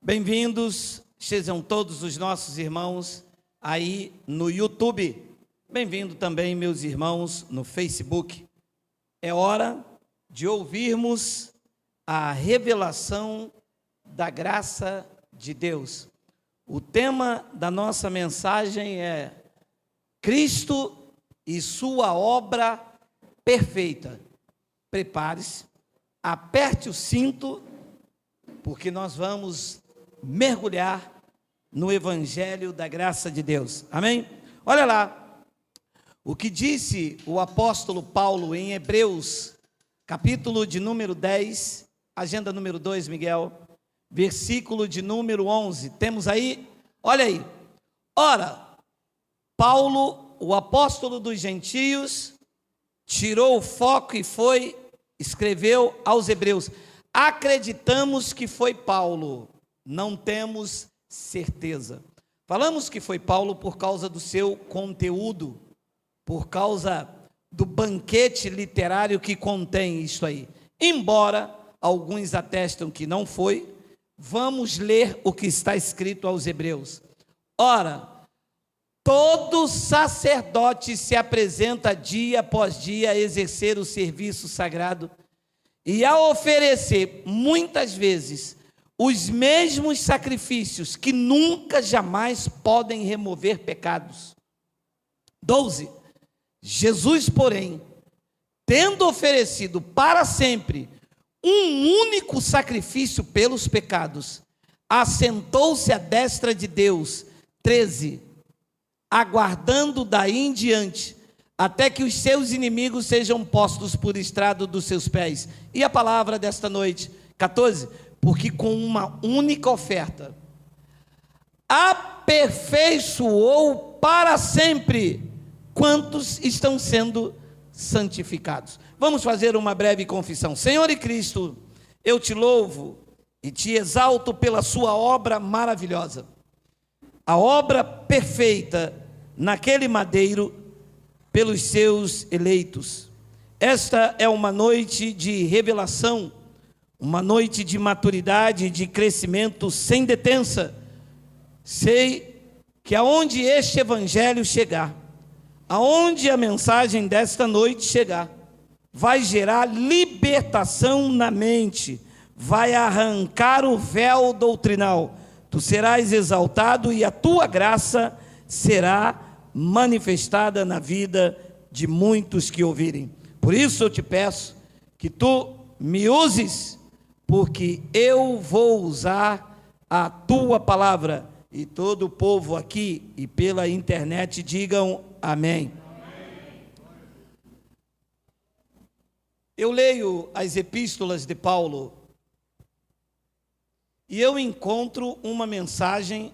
Bem-vindos, sejam todos os nossos irmãos aí no YouTube. Bem-vindo também, meus irmãos, no Facebook. É hora de ouvirmos a revelação da graça de Deus. O tema da nossa mensagem é Cristo e sua obra perfeita. Prepare-se, aperte o cinto, porque nós vamos mergulhar no Evangelho da graça de Deus. Amém? Olha lá, o que disse o apóstolo Paulo em Hebreus, capítulo de número 10, agenda número 2, Miguel, versículo de número 11. Temos aí, olha aí. Ora, Paulo, o apóstolo dos gentios, tirou o foco e escreveu aos Hebreus. Acreditamos que foi Paulo, não temos certeza. Falamos que foi Paulo por causa do seu conteúdo, por causa do banquete literário que contém isso aí. Embora alguns atestam que não foi, vamos ler o que está escrito aos Hebreus. Ora, todo sacerdote se apresenta dia após dia a exercer o serviço sagrado e a oferecer muitas vezes os mesmos sacrifícios que nunca, jamais podem remover pecados. 12. Jesus, porém, tendo oferecido para sempre um único sacrifício pelos pecados, assentou-se à destra de Deus. 13. Aguardando daí em diante, até que os seus inimigos sejam postos por estrado dos seus pés. E a palavra desta noite, 14, porque com uma única oferta, aperfeiçoou para sempre quantos estão sendo santificados. Vamos fazer uma breve confissão. Senhor e Cristo, eu te louvo e te exalto pela sua obra maravilhosa, a obra perfeita naquele madeiro pelos seus eleitos. Esta é uma noite de revelação, uma noite de maturidade, de crescimento sem detença. Sei que aonde este evangelho chegar, aonde a mensagem desta noite chegar, vai gerar libertação na mente, vai arrancar o véu doutrinal. Tu serás exaltado e a tua graça será manifestada na vida de muitos que ouvirem. Por isso eu te peço que tu me uses, porque eu vou usar a tua palavra. E todo o povo aqui e pela internet digam amém. Eu leio as epístolas de Paulo e eu encontro uma mensagem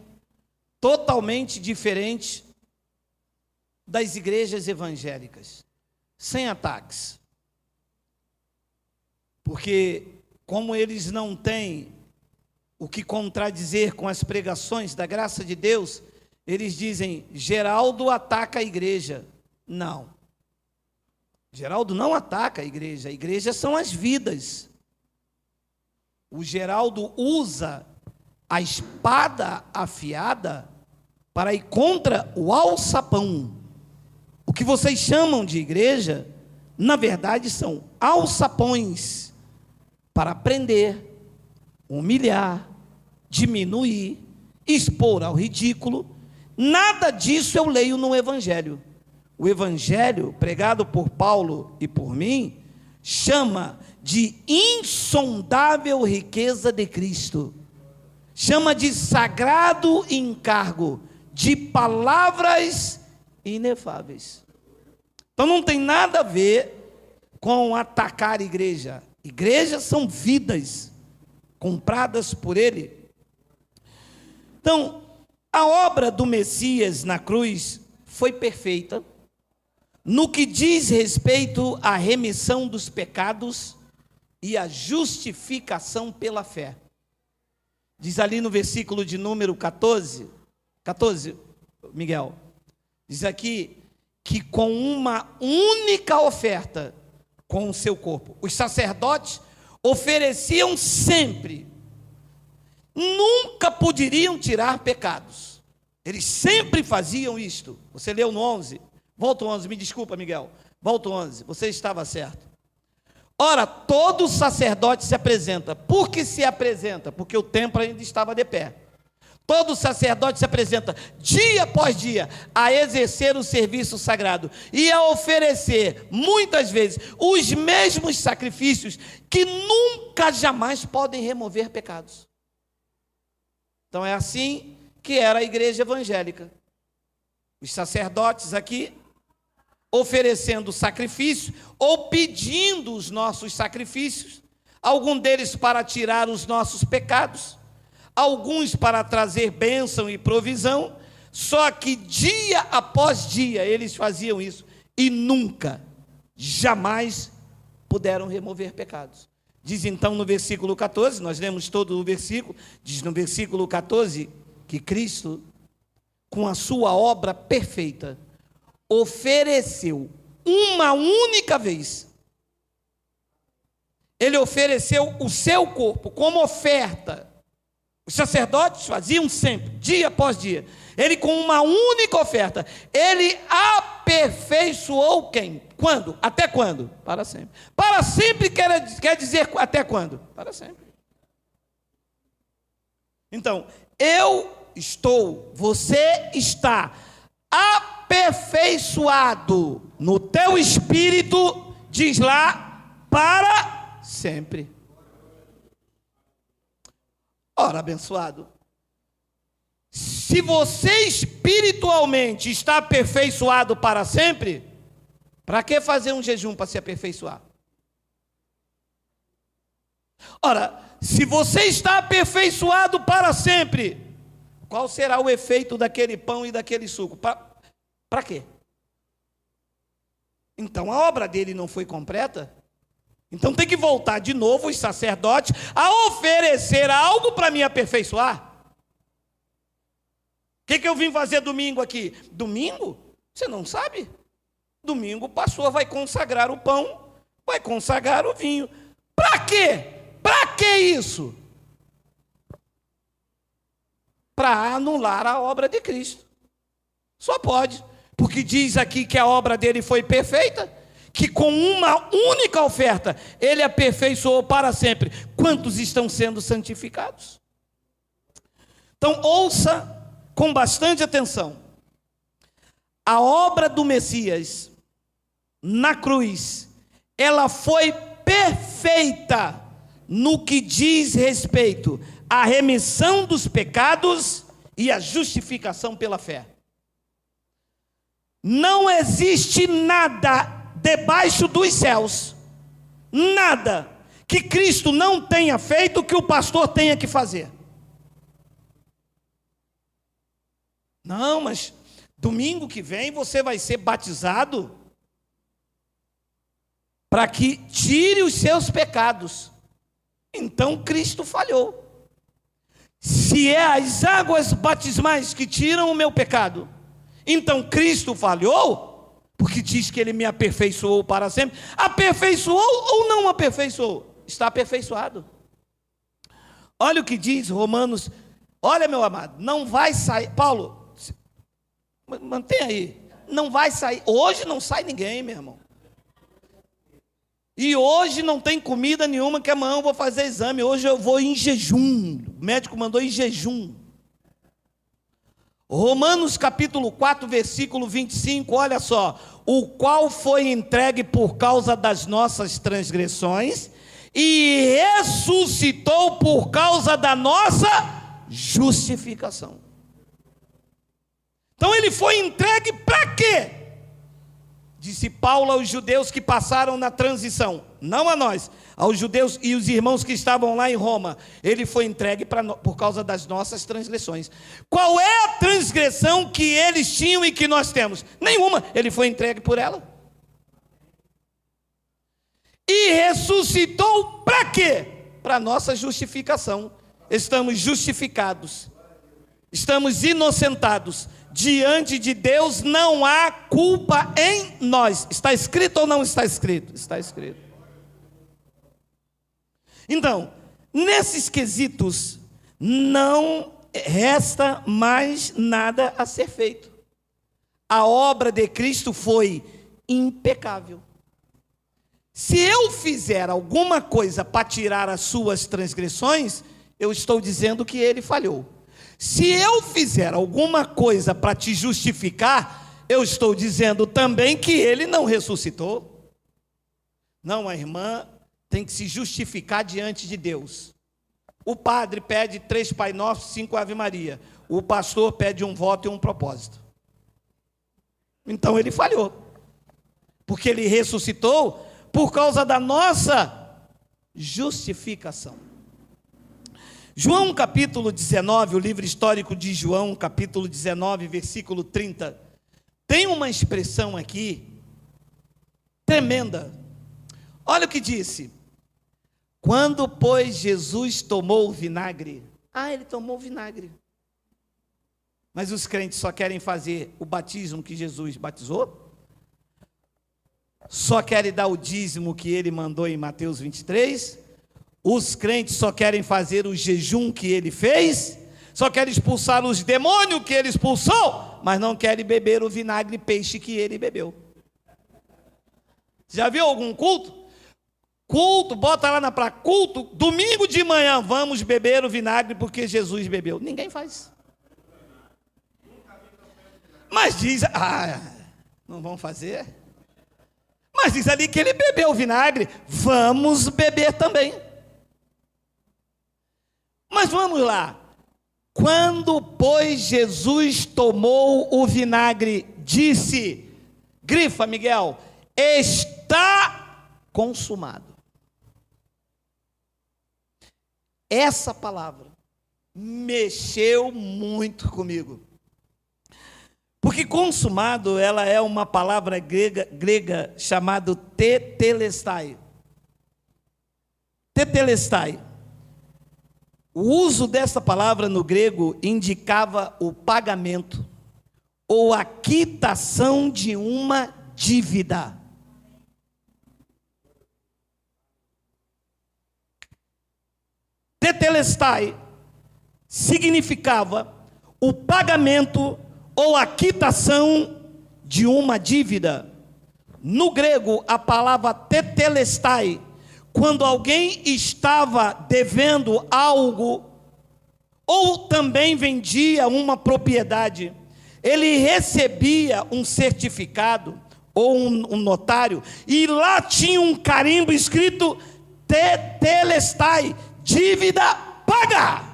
totalmente diferente das igrejas evangélicas, sem ataques. Porque como eles não têm o que contradizer com as pregações da graça de Deus, eles dizem, Geraldo ataca a igreja. Não. Geraldo não ataca a igreja são as vidas. O Geraldo usa a espada afiada para ir contra o alçapão. O que vocês chamam de igreja, na verdade são alçapões para prender, humilhar, diminuir, expor ao ridículo. Nada disso eu leio no Evangelho. O Evangelho, pregado por Paulo e por mim, chama de insondável riqueza de Cristo, chama de sagrado encargo, de palavras inefáveis. Então não tem nada a ver com atacar a igreja. Igrejas são vidas compradas por Ele. Então, a obra do Messias na cruz foi perfeita no que diz respeito à remissão dos pecados e à justificação pela fé. Diz ali no versículo de número 14, Miguel, diz aqui que com uma única oferta, com o seu corpo, os sacerdotes ofereciam sempre, nunca poderiam tirar pecados. Eles sempre faziam isto. Você leu no 11? Volta o 11, me desculpa, Miguel. Volta o 11, você estava certo. Ora, todo sacerdote se apresenta. Por que se apresenta? Porque o templo ainda estava de pé. Todo sacerdote se apresenta dia após dia a exercer o serviço sagrado e a oferecer, muitas vezes, os mesmos sacrifícios que nunca, jamais podem remover pecados. Então é assim que era a igreja evangélica. Os sacerdotes aqui oferecendo sacrifício ou pedindo os nossos sacrifícios, algum deles para tirar os nossos pecados, alguns para trazer bênção e provisão, só que dia após dia eles faziam isso e nunca, jamais puderam remover pecados. Diz então no versículo 14, nós lemos todo o versículo, diz no versículo 14 que Cristo, com a sua obra perfeita, ofereceu uma única vez. Ele ofereceu o seu corpo como oferta. Os sacerdotes faziam sempre, dia após dia. Ele, com uma única oferta, ele aperfeiçoou quem? Quando? Até quando? Para sempre. Para sempre quer dizer até quando? Para sempre. Então, você está aperfeiçoado no teu espírito, diz lá, para sempre. Ora, abençoado, se você espiritualmente está aperfeiçoado para sempre, para que fazer um jejum para se aperfeiçoar? Ora, se você está aperfeiçoado para sempre, qual será o efeito daquele pão e daquele suco? Para quê? Então a obra dele não foi completa? Então tem que voltar de novo os sacerdotes a oferecer algo para me aperfeiçoar. O que eu vim fazer domingo aqui? Domingo? Você não sabe? Domingo o pastor vai consagrar o pão, vai consagrar o vinho. Para quê? Para que isso? Para anular a obra de Cristo. Só pode, porque diz aqui que a obra dele foi perfeita, que com uma única oferta ele aperfeiçoou para sempre. Quantos estão sendo santificados? Então ouça com bastante atenção. A obra do Messias na cruz, ela foi perfeita no que diz respeito à remissão dos pecados e à justificação pela fé. Não existe nada debaixo dos céus, nada que Cristo não tenha feito que o pastor tenha que fazer. Não, mas domingo que vem você vai ser batizado para que tire os seus pecados. Então Cristo falhou. Se é as águas batismais que tiram o meu pecado, então Cristo falhou, porque diz que ele me aperfeiçoou para sempre. Aperfeiçoou ou não aperfeiçoou? Está aperfeiçoado. Olha o que diz Romanos. Olha, meu amado, não vai sair. Paulo, mantém aí. Não vai sair. Hoje não sai ninguém, meu irmão. E hoje não tem comida nenhuma, que amanhã eu vou fazer exame. Hoje eu vou em jejum. O médico mandou em jejum. Romanos capítulo 4, versículo 25, olha só. O qual foi entregue por causa das nossas transgressões e ressuscitou por causa da nossa justificação. Então ele foi entregue para quê? Disse Paulo aos judeus que passaram na transição, não a nós, aos judeus e os irmãos que estavam lá em Roma. Ele foi entregue por causa das nossas transgressões. Qual é a transgressão que eles tinham e que nós temos? Nenhuma. Ele foi entregue por ela. E ressuscitou para quê? Para nossa justificação. Estamos justificados, estamos inocentados. Diante de Deus não há culpa em nós. Está escrito ou não está escrito? Está escrito. Então, nesses quesitos, não resta mais nada a ser feito. A obra de Cristo foi impecável. Se eu fizer alguma coisa para tirar as suas transgressões, eu estou dizendo que ele falhou. Se eu fizer alguma coisa para te justificar, eu estou dizendo também que ele não ressuscitou. Não, a irmã tem que se justificar diante de Deus. O padre pede 3 Pai Nosso, 5 Ave Maria. O pastor pede um voto e um propósito. Então ele falhou. Porque ele ressuscitou por causa da nossa justificação. João capítulo 19, o livro histórico de João, capítulo 19, versículo 30, tem uma expressão aqui tremenda. Olha o que disse: quando, pois, Jesus tomou o vinagre. Ele tomou o vinagre. Mas os crentes só querem fazer o batismo que Jesus batizou? Só querem dar o dízimo que ele mandou em Mateus 23? Os crentes só querem fazer o jejum que ele fez? Só querem expulsar os demônios que ele expulsou? Mas não querem beber o vinagre e peixe que ele bebeu. Já viu algum culto? Culto, bota lá na praia, culto, domingo de manhã, vamos beber o vinagre porque Jesus bebeu. Ninguém faz. Mas diz, não vão fazer? Mas diz ali que ele bebeu o vinagre, vamos beber também. Mas vamos lá. Quando, pois, Jesus tomou o vinagre, disse, grifa, Miguel, está consumado. Essa palavra mexeu muito comigo. Porque consumado, ela é uma palavra grega chamada tetelestai. Tetelestai. O uso dessa palavra no grego indicava o pagamento ou a quitação de uma dívida. Tetelestai significava o pagamento ou a quitação de uma dívida. No grego, a palavra tetelestai, quando alguém estava devendo algo, ou também vendia uma propriedade, ele recebia um certificado, ou um notário, e lá tinha um carimbo escrito, tetelestai, dívida paga.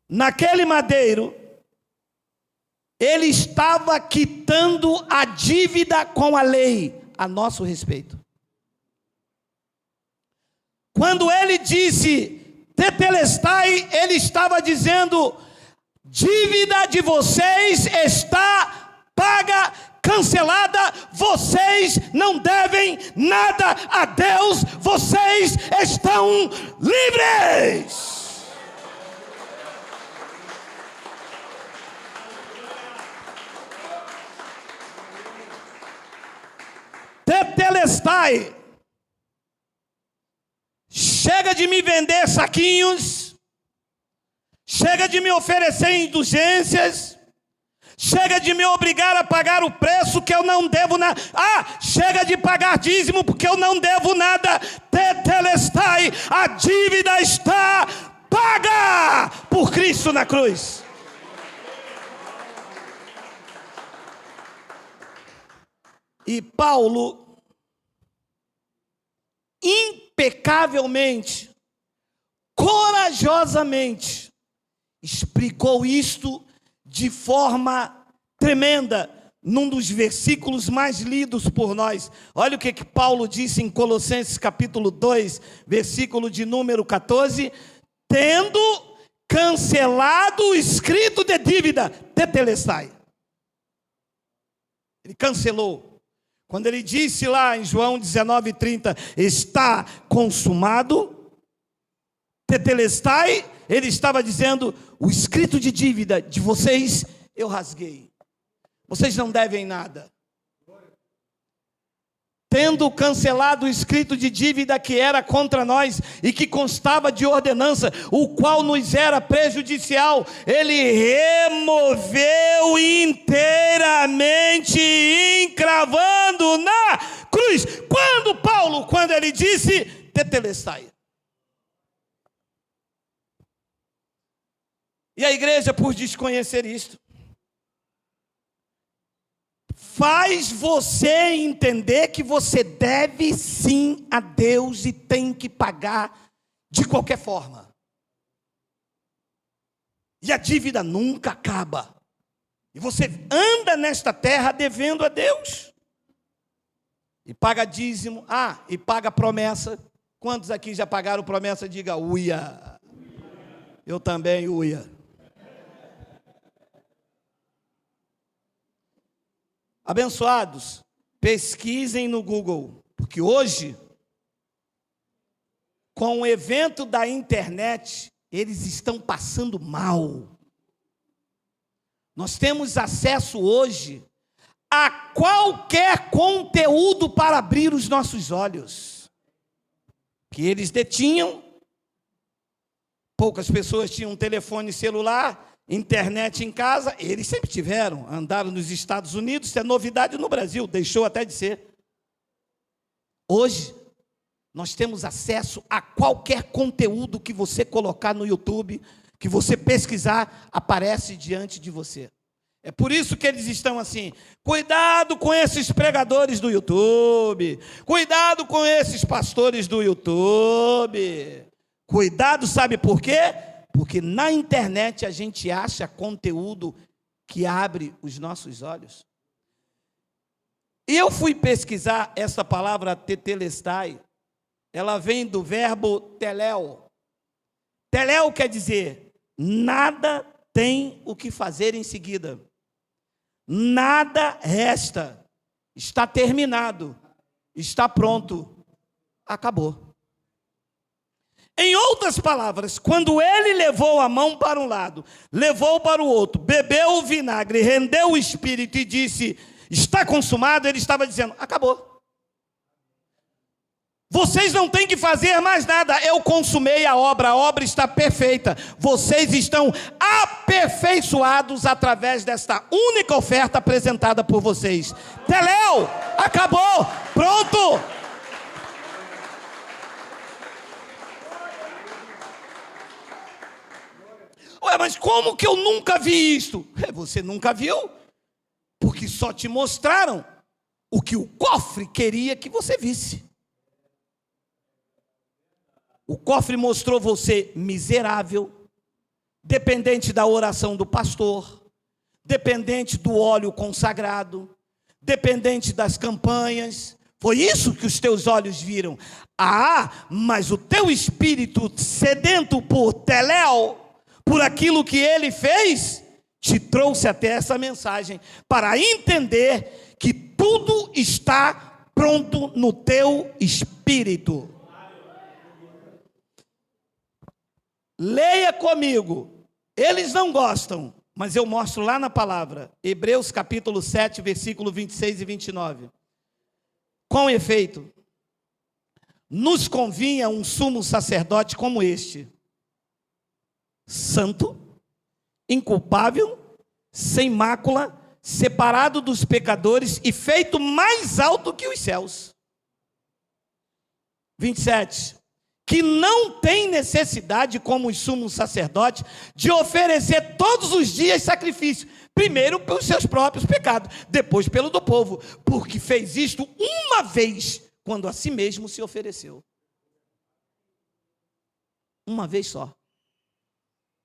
Naquele madeiro, ele estava quitando a dívida com a lei a nosso respeito. Quando ele disse tetelestai, ele estava dizendo: dívida de vocês está paga, cancelada, vocês não devem nada a Deus, vocês estão livres. Tetelestai, chega de me vender saquinhos, chega de me oferecer indulgências, chega de me obrigar a pagar o preço que eu não devo nada. Chega de pagar dízimo porque eu não devo nada. Tetelestai, a dívida está paga por Cristo na cruz. E Paulo, impecavelmente, corajosamente, explicou isto de forma tremenda, num dos versículos mais lidos por nós. Olha o que Paulo disse em Colossenses capítulo 2, versículo de número 14, tendo cancelado o escrito de dívida, tetelestai. Ele cancelou. Quando ele disse lá em João 19:30, está consumado, tetelestai, ele estava dizendo, o escrito de dívida de vocês eu rasguei. Vocês não devem nada. tendo cancelado o escrito de dívida que era contra nós e que constava de ordenança, o qual nos era prejudicial, ele removeu inteiramente, encravando na cruz. Quando ele disse, tetelestai. E a igreja, por desconhecer isto, faz você entender que você deve sim a Deus e tem que pagar de qualquer forma. E a dívida nunca acaba. E você anda nesta terra devendo a Deus. E paga dízimo, e paga promessa. Quantos aqui já pagaram promessa? Diga, uia. Eu também, uia. Abençoados, pesquisem no Google, porque hoje, com o evento da internet, eles estão passando mal. Nós temos acesso hoje a qualquer conteúdo para abrir os nossos olhos, que eles detinham. Poucas pessoas tinham um telefone celular, internet em casa, eles sempre tiveram, andaram nos Estados Unidos, isso é novidade no Brasil, deixou até de ser. Hoje, nós temos acesso a qualquer conteúdo que você colocar no YouTube, que você pesquisar, aparece diante de você. É por isso que eles estão assim, cuidado com esses pregadores do YouTube, cuidado com esses pastores do YouTube, cuidado, sabe por quê? Porque na internet a gente acha conteúdo que abre os nossos olhos. E eu fui pesquisar essa palavra tetelestai, ela vem do verbo teléu. Teléu quer dizer, nada tem o que fazer em seguida. Nada resta, está terminado, está pronto, acabou. Em outras palavras, quando ele levou a mão para um lado, levou para o outro, bebeu o vinagre, rendeu o espírito e disse, está consumado, ele estava dizendo, acabou. Vocês não têm que fazer mais nada, eu consumei a obra está perfeita. Vocês estão aperfeiçoados através desta única oferta apresentada por vocês. Teléu, acabou, pronto. Ué, mas como que eu nunca vi isto? Você nunca viu? Porque só te mostraram o que o cofre queria que você visse. O cofre mostrou você miserável, dependente da oração do pastor, dependente do óleo consagrado, dependente das campanhas. Foi isso que os teus olhos viram. Mas o teu espírito sedento por teléu, por aquilo que ele fez, te trouxe até essa mensagem, para entender que tudo está pronto no teu espírito. Leia comigo, eles não gostam, mas eu mostro lá na palavra, Hebreus capítulo 7, versículo 26 e 29. Com efeito, nos convinha um sumo sacerdote como este, santo, inculpável, sem mácula, separado dos pecadores e feito mais alto que os céus. 27. Que não tem necessidade, como os sumos sacerdotes, de oferecer todos os dias sacrifício, primeiro pelos seus próprios pecados, depois pelo do povo, porque fez isto uma vez, quando a si mesmo se ofereceu. Uma vez só.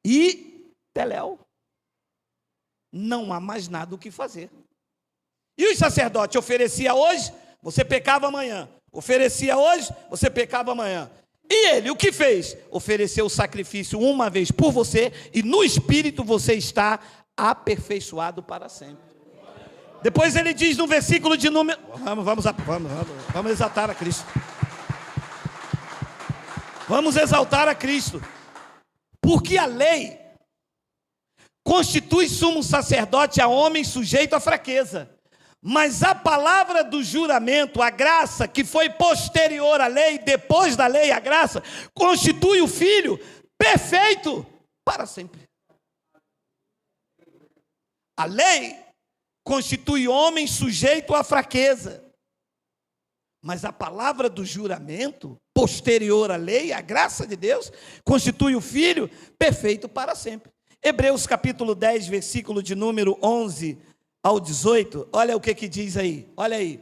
E teléu, não há mais nada o que fazer. E os sacerdotes oferecia hoje, você pecava amanhã. Oferecia hoje, você pecava amanhã. E ele, o que fez? Ofereceu o sacrifício uma vez por você, e no Espírito você está aperfeiçoado para sempre. Depois ele diz no versículo de número... Vamos exaltar a Cristo. Vamos exaltar a Cristo. Porque a lei constitui sumo sacerdote a homem sujeito à fraqueza, Mas a palavra do juramento, a graça que foi posterior à lei, depois da lei, a graça, constitui o Filho perfeito para sempre. A lei constitui homem sujeito à fraqueza. Mas a palavra do juramento, posterior à lei, a graça de Deus, constitui o Filho perfeito para sempre. Hebreus capítulo 10, versículo de número 11 ao 18, olha o que diz aí, olha aí.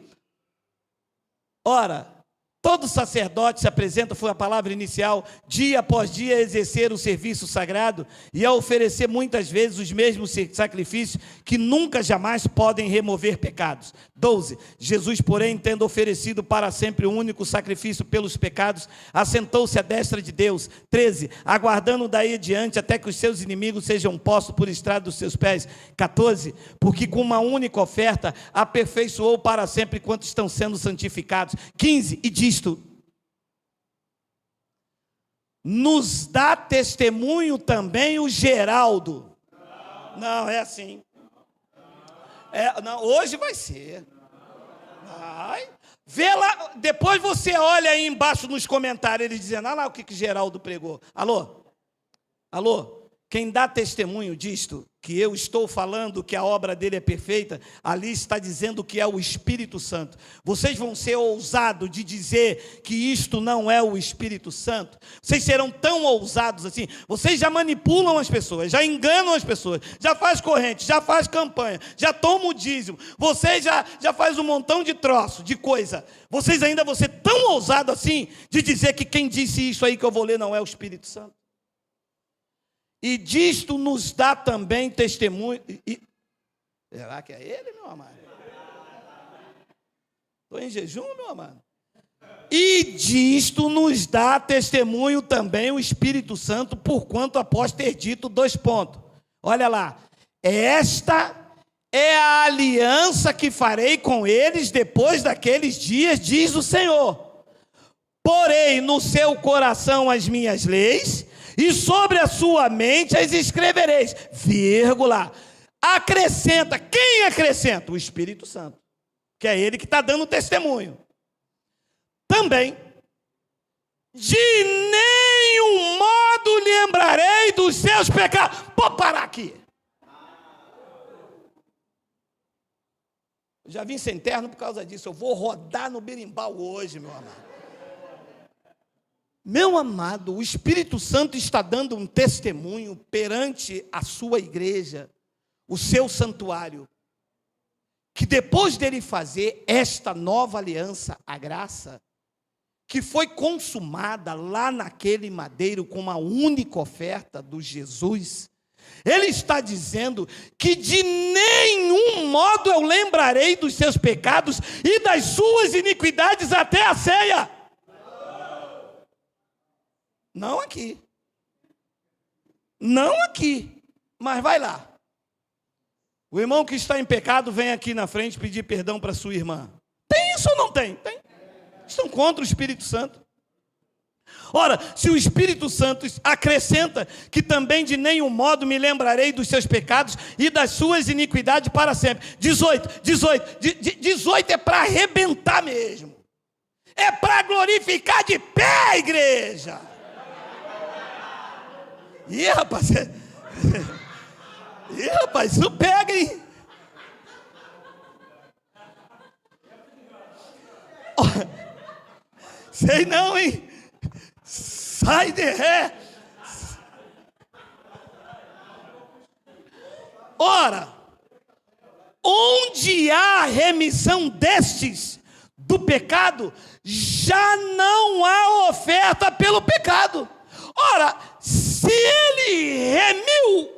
Ora, todo sacerdote se apresenta, foi a palavra inicial, dia após dia a exercer o serviço sagrado e a oferecer muitas vezes os mesmos sacrifícios que nunca jamais podem remover pecados. 12. Jesus, porém, tendo oferecido para sempre o único sacrifício pelos pecados, assentou-se à destra de Deus. 13. Aguardando daí adiante até que os seus inimigos sejam postos por estrado dos seus pés. 14. Porque com uma única oferta aperfeiçoou para sempre quantos estão sendo santificados. 15. E disto nos dá testemunho também o Geraldo. Não, é assim. Não, hoje vai ser. Vai. Vê lá, depois você olha aí embaixo nos comentários, ele dizendo, olha lá o que Geraldo pregou. Alô? Alô? Quem dá testemunho disto, que eu estou falando que a obra dele é perfeita, ali está dizendo que é o Espírito Santo. Vocês vão ser ousados de dizer que isto não é o Espírito Santo? Vocês serão tão ousados assim? Vocês já manipulam as pessoas, já enganam as pessoas, já faz corrente, já faz campanha, já toma o dízimo, vocês já faz um montão de troço, de coisa. Vocês ainda vão ser tão ousados assim de dizer que quem disse isso aí que eu vou ler não é o Espírito Santo? E disto nos dá também testemunho. Será que é ele, meu amado? Estou em jejum, meu amado? E disto nos dá testemunho também o Espírito Santo, porquanto após ter dito 2 pontos. Olha lá. Esta é a aliança que farei com eles depois daqueles dias, diz o Senhor. Porei no seu coração as minhas leis, e sobre a sua mente as escrevereis, vírgula, acrescenta, quem acrescenta? O Espírito Santo, que é ele que está dando testemunho. Também, de nenhum modo lembrarei dos seus pecados. Pode parar aqui. Eu já vim sem terno por causa disso, eu vou rodar no berimbau hoje, meu amado. Meu amado, o Espírito Santo está dando um testemunho perante a sua igreja, o seu santuário, que depois dele fazer esta nova aliança, a graça, que foi consumada lá naquele madeiro com uma única oferta do Jesus, ele está dizendo que de nenhum modo eu lembrarei dos seus pecados e das suas iniquidades até a ceia. Não aqui. Não aqui. Mas vai lá. O irmão que está em pecado vem aqui na frente pedir perdão para sua irmã. Tem isso ou não tem? Tem. Estão contra o Espírito Santo. Ora, se o Espírito Santo acrescenta que também de nenhum modo me lembrarei dos seus pecados e das suas iniquidades para sempre. 18 é para arrebentar mesmo. É para glorificar de pé, igreja. Ih, rapaz, isso pega, hein? Oh, sei não, hein? Sai de ré. Ora, onde há remissão destes do pecado, já não há oferta pelo pecado. Ora, se ele remiu,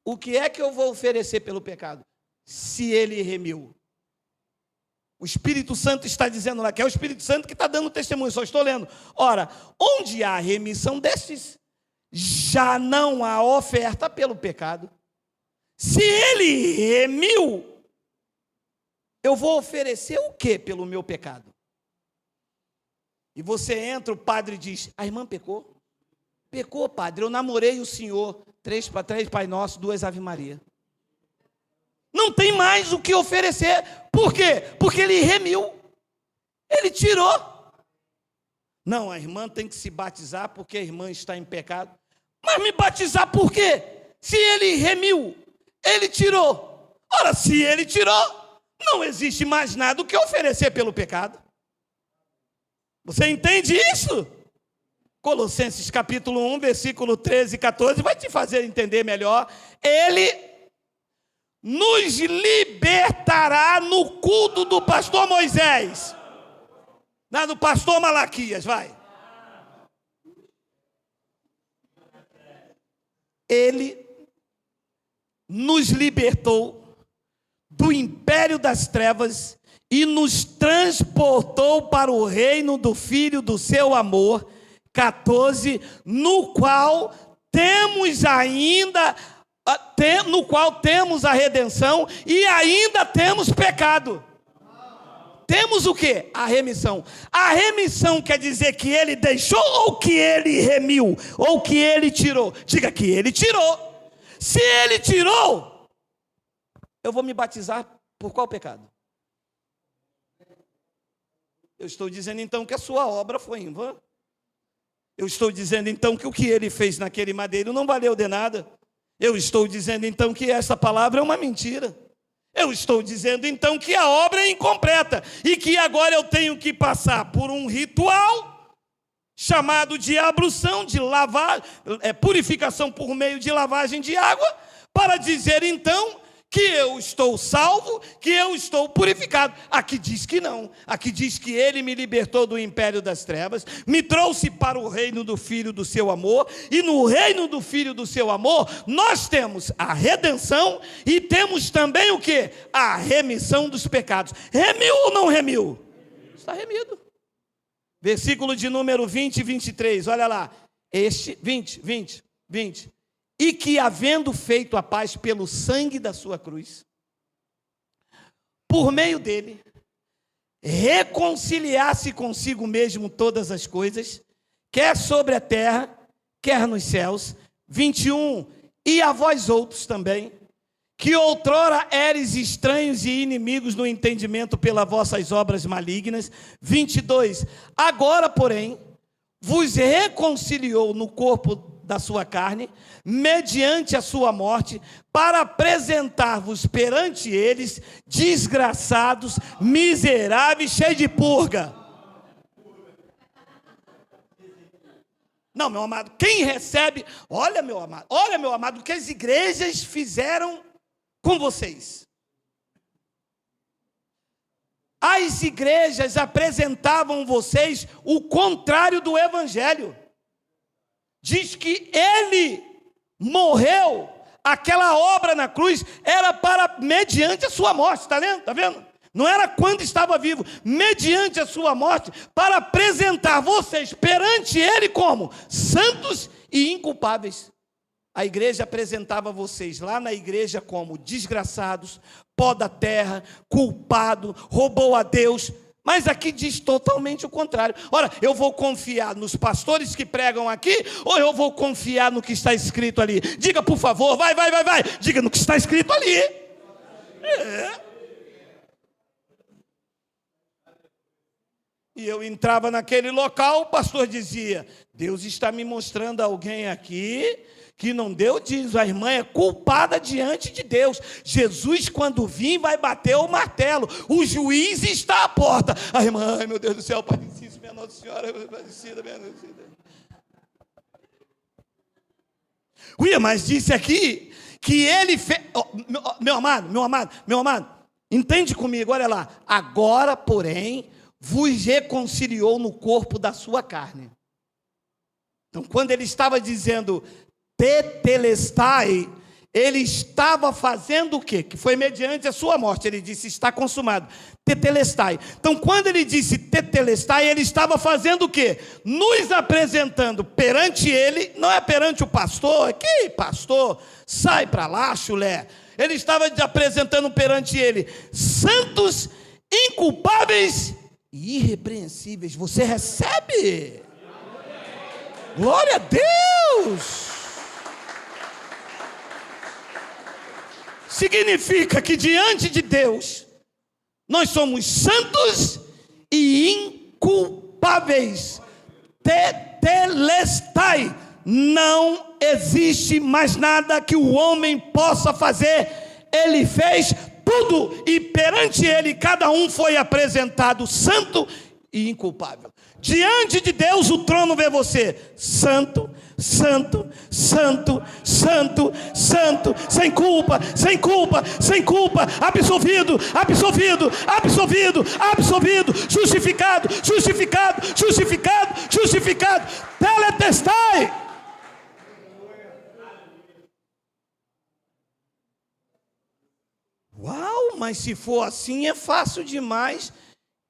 o que é que eu vou oferecer pelo pecado? Se ele remiu. O Espírito Santo está dizendo lá, que é o Espírito Santo que está dando testemunho, só estou lendo. Ora, onde há remissão destes, já não há oferta pelo pecado. Se ele remiu, eu vou oferecer o que pelo meu pecado? E você entra, o padre diz, a irmã pecou? Pecou, padre, eu namorei o senhor, 3 Pai Nosso, 2 Ave Maria. Não tem mais o que oferecer. Por quê? Porque ele remiu. Ele tirou. Não, a irmã tem que se batizar porque a irmã está em pecado. Mas me batizar por quê? Se ele remiu, ele tirou. Ora, se ele tirou, não existe mais nada o que oferecer pelo pecado. Você entende isso? Colossenses capítulo 1, versículo 13 e 14, vai te fazer entender melhor. Ele nos libertará no culto do pastor Moisés. Não, do pastor Malaquias, vai. Ele nos libertou do império das trevas e nos transportou para o reino do Filho do seu amor. 14, no qual temos a redenção e ainda temos pecado. Temos o quê? A remissão. A remissão quer dizer que ele deixou ou que ele remiu? Ou que ele tirou? Diga que ele tirou. Se ele tirou, eu vou me batizar por qual pecado? Eu estou dizendo então que a sua obra foi em vão. Eu estou dizendo então que o que ele fez naquele madeiro não valeu de nada. Eu estou dizendo então que essa palavra é uma mentira. Eu estou dizendo então que a obra é incompleta e que agora eu tenho que passar por um ritual chamado de ablução, de purificação por meio de lavagem de água, para dizer então que eu estou salvo, que eu estou purificado. Aqui diz que não. Aqui diz que ele me libertou do império das trevas, me trouxe para o reino do Filho do seu amor, e no reino do Filho do seu amor, nós temos a redenção e temos também o quê? A remissão dos pecados. Remiu ou não remiu? Está remido. Versículo de número 20 e 23, olha lá. 20. E que, havendo feito a paz pelo sangue da sua cruz, por meio dele, reconciliasse consigo mesmo todas as coisas, quer sobre a terra, quer nos céus. 21, e a vós outros também, que outrora eres estranhos e inimigos no entendimento pelas vossas obras malignas. 22, agora, porém, vos reconciliou no corpo da sua carne, mediante a sua morte, para apresentar-vos perante eles, desgraçados, miseráveis, cheios de purga. Não, meu amado, quem recebe, olha, meu amado, o que as igrejas fizeram com vocês. As igrejas apresentavam vocês o contrário do evangelho. Diz que ele morreu, aquela obra na cruz era para mediante a sua morte, está lendo? Está vendo? Não era quando estava vivo, mediante a sua morte, para apresentar vocês perante ele como santos e inculpáveis. A igreja apresentava vocês lá na igreja como desgraçados, pó da terra, culpado, roubou a Deus. Mas aqui diz totalmente o contrário. Ora, eu vou confiar nos pastores que pregam aqui, ou eu vou confiar no que está escrito ali? Diga, por favor, vai. Diga no que está escrito ali. E eu entrava naquele local, o pastor dizia, Deus está me mostrando alguém aqui que não deu, diz, a irmã é culpada diante de Deus. Jesus, quando vir, vai bater o martelo. O juiz está à porta. A irmã, ai meu Deus do céu, padecida, minha Nossa Senhora, padecida, minha Nossa Senhora. Uia, mas disse aqui que ele fez. Meu amado, entende comigo, olha lá. Agora, porém, vos reconciliou no corpo da sua carne. Então, quando ele estava dizendo tetelestai, ele estava fazendo o quê? Que foi mediante a sua morte. Ele disse, está consumado. Tetelestai. Então, quando ele disse tetelestai, ele estava fazendo o quê? Nos apresentando perante ele, não é perante o pastor, que pastor, sai para lá, chulé. Ele estava apresentando perante ele, santos, inculpáveis e irrepreensíveis. Você recebe? Glória a Deus! significa que diante de Deus, nós somos santos e inculpáveis. Tetelestai. Não existe mais nada que o homem possa fazer. Ele fez tudo e perante ele cada um foi apresentado santo e inculpável. Diante de Deus o trono vê você santo, santo, santo, santo, santo, sem culpa, sem culpa, sem culpa, absolvido, absolvido, absolvido, absolvido, justificado, justificado, justificado, justificado. Teletestai. Uau, mas se for assim é fácil demais.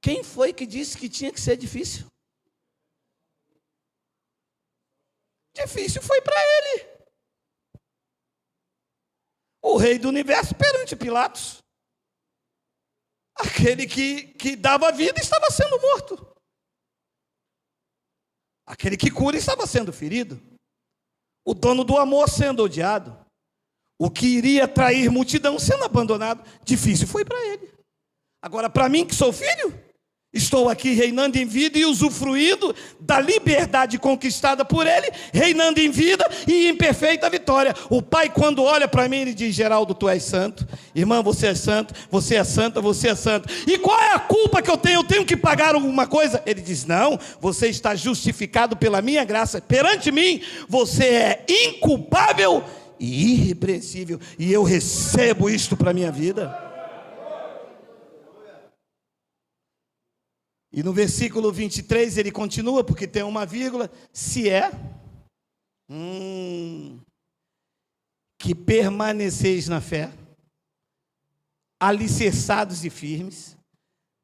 Quem foi que disse que tinha que ser difícil? Difícil foi para ele. O rei do universo perante Pilatos. Aquele que dava vida estava sendo morto. Aquele que cura estava sendo ferido. O dono do amor sendo odiado. O que iria trair multidão sendo abandonado. Difícil foi para ele. Agora, para mim que sou filho, estou aqui reinando em vida e usufruindo da liberdade conquistada por ele, reinando em vida e em perfeita vitória. O pai, quando olha para mim, ele diz: Geraldo, tu és santo. Irmã, você é santo, você é santa, você é santo. E qual é a culpa que eu tenho? Eu tenho que pagar alguma coisa? Ele diz: não, você está justificado pela minha graça. Perante mim, você é inculpável e irrepreensível. E eu recebo isto para a minha vida. E no versículo 23 ele continua, porque tem uma vírgula: se é que permaneceis na fé, alicerçados e firmes,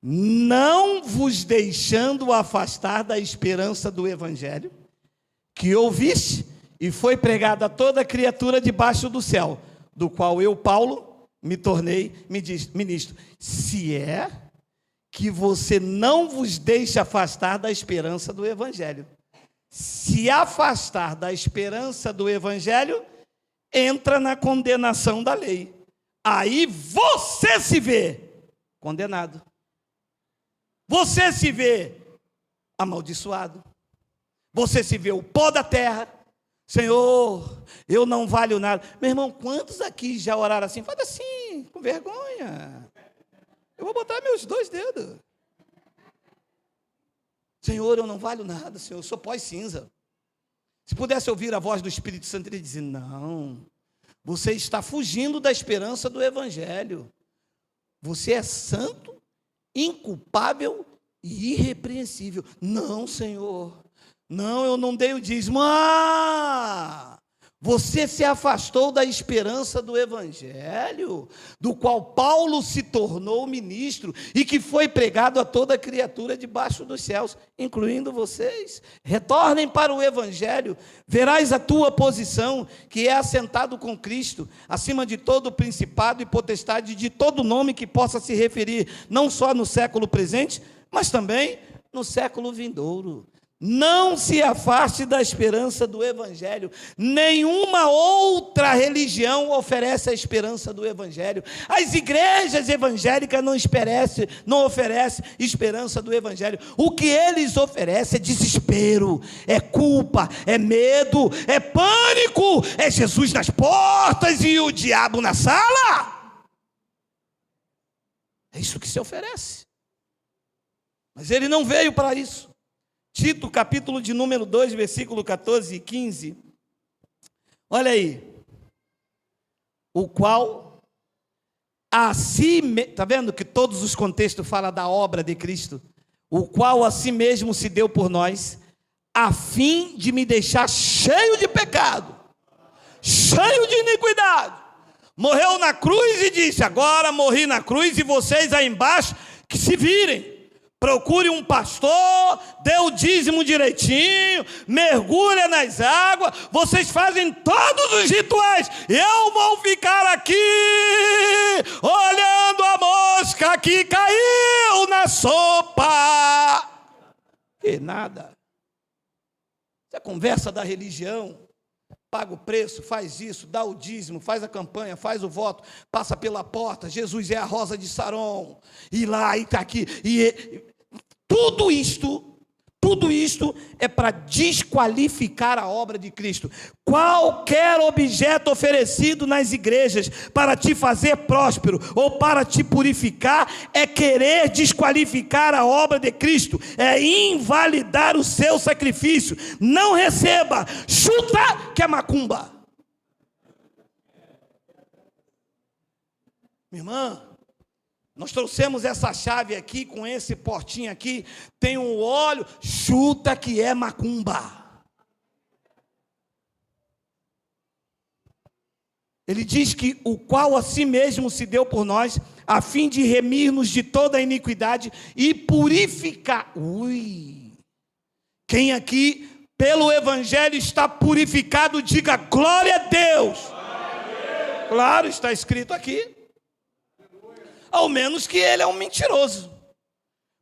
não vos deixando afastar da esperança do evangelho, que ouviste e foi pregado a toda criatura debaixo do céu, do qual eu, Paulo, me tornei ministro. Se é que você não vos deixe afastar da esperança do evangelho. Se afastar da esperança do evangelho, entra na condenação da lei. Aí você se vê condenado. Você se vê amaldiçoado. Você se vê o pó da terra. Senhor, eu não valho nada. Meu irmão, quantos aqui já oraram assim? Fala assim, com vergonha. Eu vou botar meus 2 dedos. Senhor, eu não valho nada, Senhor, eu sou pó e cinza. Se pudesse ouvir a voz do Espírito Santo, ele dizia: não, você está fugindo da esperança do evangelho. Você é santo, inculpável e irrepreensível. Não, Senhor, não, eu não dei o dízimo. Você se afastou da esperança do evangelho, do qual Paulo se tornou ministro e que foi pregado a toda criatura debaixo dos céus, incluindo vocês. Retornem para o evangelho, verás a tua posição, que é assentado com Cristo, acima de todo principado e potestade, de todo nome que possa se referir, não só no século presente, mas também no século vindouro. Não se afaste da esperança do evangelho. Nenhuma outra religião oferece a esperança do evangelho. As igrejas evangélicas não oferecem esperança do evangelho. O que eles oferecem é desespero, é culpa, é medo, é pânico, é Jesus nas portas e o diabo na sala. É isso que se oferece. Mas ele não veio para isso. Tito, capítulo de número 2, versículo 14 e 15. Olha aí. O qual a si mesmo, está vendo que todos os contextos falam da obra de Cristo? O qual a si mesmo se deu por nós, a fim de me deixar cheio de pecado, cheio de iniquidade. Morreu na cruz e disse: agora morri na cruz e vocês aí embaixo que se virem. Procure um pastor, dê o dízimo direitinho, mergulha nas águas, vocês fazem todos os rituais, eu vou ficar aqui, olhando a mosca que caiu na sopa. Que nada. Isso é conversa da religião. paga o preço, faz isso, dá o dízimo, faz a campanha, faz o voto, passa pela porta, Jesus é a rosa de Saron, e lá, e está aqui, tudo isto é para desqualificar a obra de Cristo. Qualquer objeto oferecido nas igrejas para te fazer próspero ou para te purificar é querer desqualificar a obra de Cristo, é invalidar o seu sacrifício. Não receba, chuta que é macumba. Minha irmã, nós trouxemos essa chave aqui, com esse portinho aqui, tem um óleo, chuta que é macumba. Ele diz que o qual a si mesmo se deu por nós, a fim de remir-nos de toda a iniquidade e purificar. Quem aqui, pelo Evangelho, está purificado, diga glória a Deus. Claro, está escrito aqui. Ao menos que ele é um mentiroso,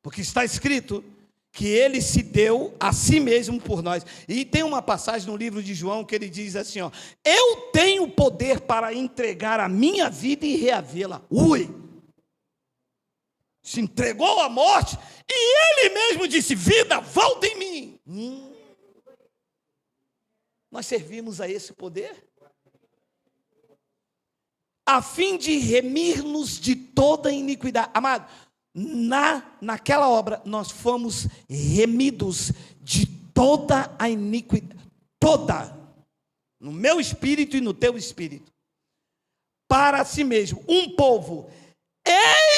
porque está escrito que ele se deu a si mesmo por nós. E tem uma passagem no livro de João que ele diz assim, ó: eu tenho poder para entregar a minha vida e reavê-la. Se entregou à morte, e ele mesmo disse, vida, volta em mim. Nós servimos a esse poder, a fim de remir-nos de toda iniquidade. Amado, naquela obra, nós fomos remidos de toda a iniquidade, toda, no meu espírito e no teu espírito, para si mesmo, um povo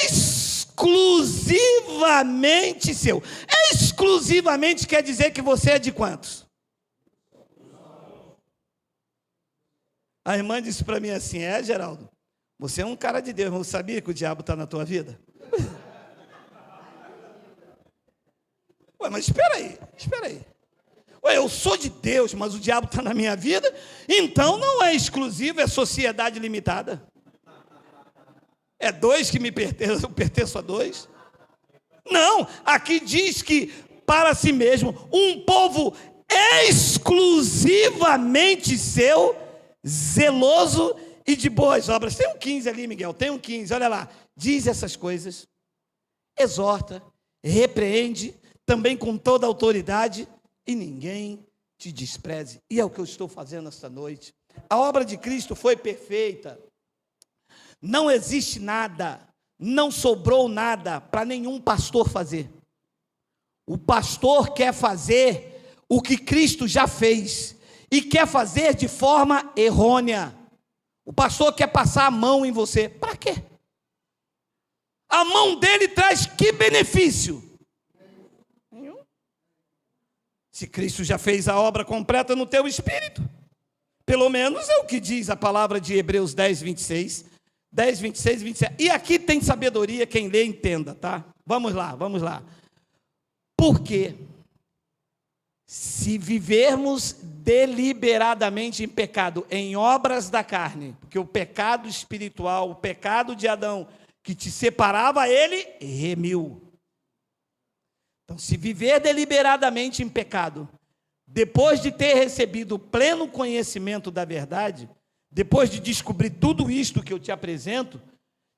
exclusivamente seu. Exclusivamente quer dizer que você é de quantos? A irmã disse para mim assim, Geraldo, você é um cara de Deus, mas sabia que o diabo está na tua vida? Mas espera aí. Eu sou de Deus, mas o diabo está na minha vida, então não é exclusivo, é sociedade limitada. É dois que me pertencem, eu pertenço a dois. Não, aqui diz que para si mesmo, um povo exclusivamente seu, zeloso e de boas obras. Tem um 15 ali, Miguel, tem um 15, olha lá. Diz essas coisas, exorta, repreende, também com toda a autoridade, e ninguém te despreze. E é o que eu estou fazendo esta noite. A obra de Cristo foi perfeita. Não existe nada, não sobrou nada para nenhum pastor fazer. O pastor quer fazer o que Cristo já fez, e quer fazer de forma errônea. O pastor quer passar a mão em você. Para quê? A mão dele traz que benefício? Nenhum. Se Cristo já fez a obra completa no teu espírito. Pelo menos é o que diz a palavra de Hebreus 10, 26. 10, 26 e 27. E aqui tem sabedoria, quem lê entenda, tá? Vamos lá. Porque se vivermos deliberadamente em pecado, em obras da carne, porque o pecado espiritual, o pecado de Adão, que te separava, ele remiu. Então, se viver deliberadamente em pecado, depois de ter recebido o pleno conhecimento da verdade, depois de descobrir tudo isto que eu te apresento,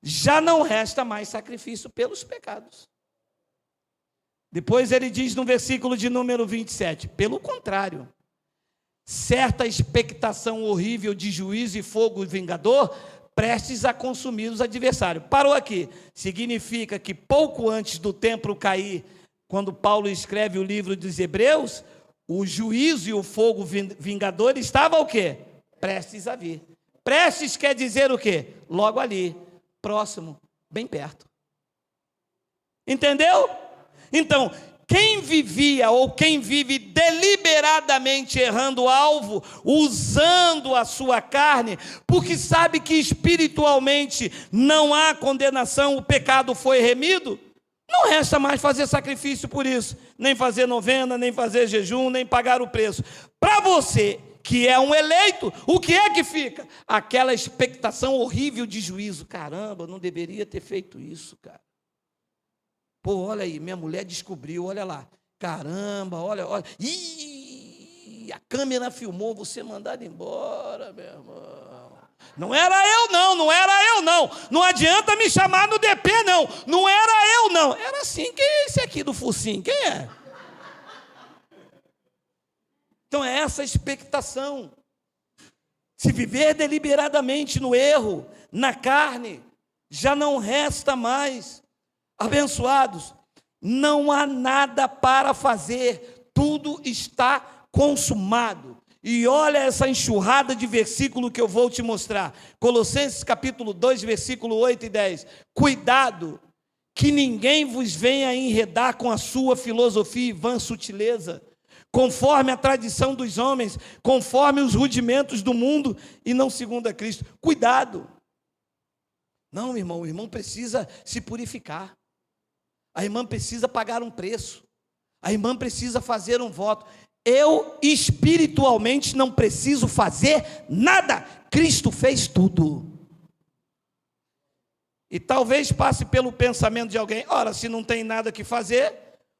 já não resta mais sacrifício pelos pecados. Depois ele diz no versículo de número 27, pelo contrário, certa expectação horrível de juízo e fogo vingador, prestes a consumir os adversários. Parou aqui. Significa que pouco antes do templo cair, quando Paulo escreve o livro dos Hebreus, o juízo e o fogo vingador estava o quê? Prestes a vir. Prestes quer dizer o quê? Logo ali, próximo, bem perto. Entendeu? Então, quem vivia ou quem vive deliberadamente errando o alvo, usando a sua carne, porque sabe que espiritualmente não há condenação, o pecado foi remido, não resta mais fazer sacrifício por isso, nem fazer novena, nem fazer jejum, nem pagar o preço. Para você que é um eleito, o que é que fica? Aquela expectação horrível de juízo. Caramba, eu não deveria ter feito isso, cara. Pô, olha aí, minha mulher descobriu, olha lá. Caramba, olha. e a câmera filmou você mandado embora, meu irmão. Não era eu não, não era eu não. Não adianta me chamar no DP não. Não era eu não. Era assim, quem é esse aqui do focinho? Quem é? Então é essa a expectação. Se viver deliberadamente no erro, na carne, já não resta mais. Abençoados, não há nada para fazer, tudo está consumado. E olha essa enxurrada de versículo que eu vou te mostrar. Colossenses capítulo 2, versículo 8 e 10. Cuidado, que ninguém vos venha enredar com a sua filosofia e vã sutileza, conforme a tradição dos homens, conforme os rudimentos do mundo e não segundo a Cristo. Cuidado. Não, irmão, o irmão precisa se purificar. A irmã precisa pagar um preço. A irmã precisa fazer um voto. Eu espiritualmente não preciso fazer nada. Cristo fez tudo. E talvez passe pelo pensamento de alguém: ora, se não tem nada que fazer,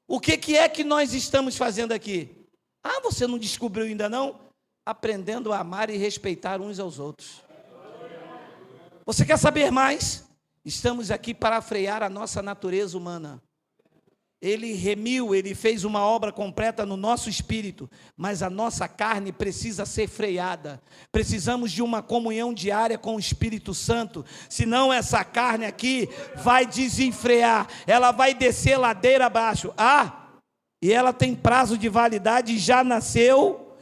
o que é que nós estamos fazendo aqui? Ah, você não descobriu ainda não? Aprendendo a amar e respeitar uns aos outros. Você quer saber mais? Estamos aqui para frear a nossa natureza humana. Ele remiu, ele fez uma obra completa no nosso espírito, mas a nossa carne precisa ser freada. Precisamos de uma comunhão diária com o Espírito Santo, senão essa carne aqui vai desenfrear, ela vai descer ladeira abaixo. E ela tem prazo de validade e já nasceu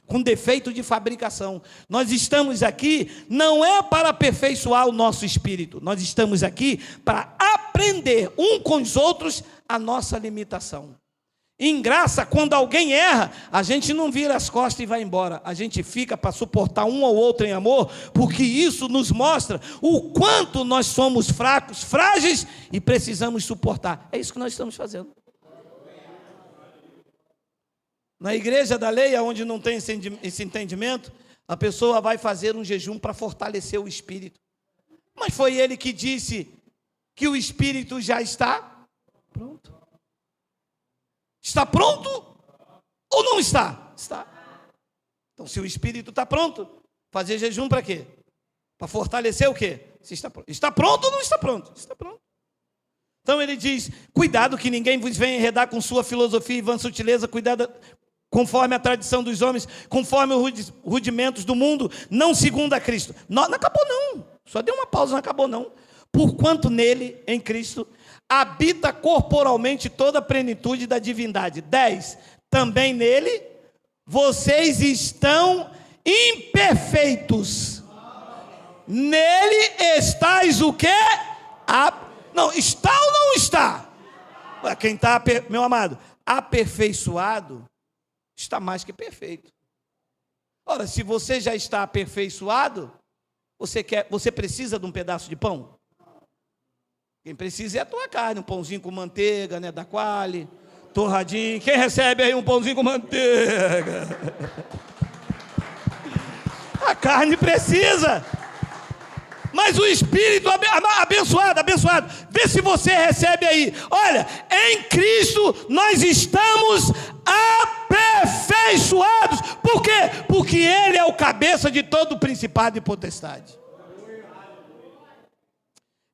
com defeito de fabricação. Nós estamos aqui não é para aperfeiçoar o nosso espírito, nós estamos aqui para aprender um com os outros a nossa limitação. Em graça, quando alguém erra, a gente não vira as costas e vai embora, a gente fica para suportar um ao outro em amor, porque isso nos mostra o quanto nós somos fracos, frágeis e precisamos suportar. É isso que nós estamos fazendo. Na igreja da lei, onde não tem esse entendimento, a pessoa vai fazer um jejum para fortalecer o espírito. Mas foi ele que disse que o espírito já está pronto. Está pronto ou não está? Está. Então, se o espírito está pronto, fazer jejum para quê? Para fortalecer o quê? Se está pronto. Está pronto ou não está pronto? Está pronto. Então ele diz: cuidado que ninguém vos venha enredar com sua filosofia e vã sutileza, cuidado conforme a tradição dos homens, conforme os rudimentos do mundo, não segundo a Cristo. Não acabou não, só deu uma pausa, não acabou não. Porquanto nele, em Cristo, habita corporalmente toda a plenitude da divindade. 10. Também nele, vocês estão imperfeitos. Nele estáis o quê? Não, está ou não está? Quem está, meu amado, aperfeiçoado, está mais que perfeito. Ora, se você já está aperfeiçoado, você precisa de um pedaço de pão? Quem precisa é a tua carne, um pãozinho com manteiga, né, da Quali, torradinho. Quem recebe aí um pãozinho com manteiga? A carne precisa. Mas o Espírito abençoado, vê se você recebe aí. Olha, em Cristo nós estamos aperfeiçoados. Por quê? Porque Ele é o cabeça de todo o principado e potestade.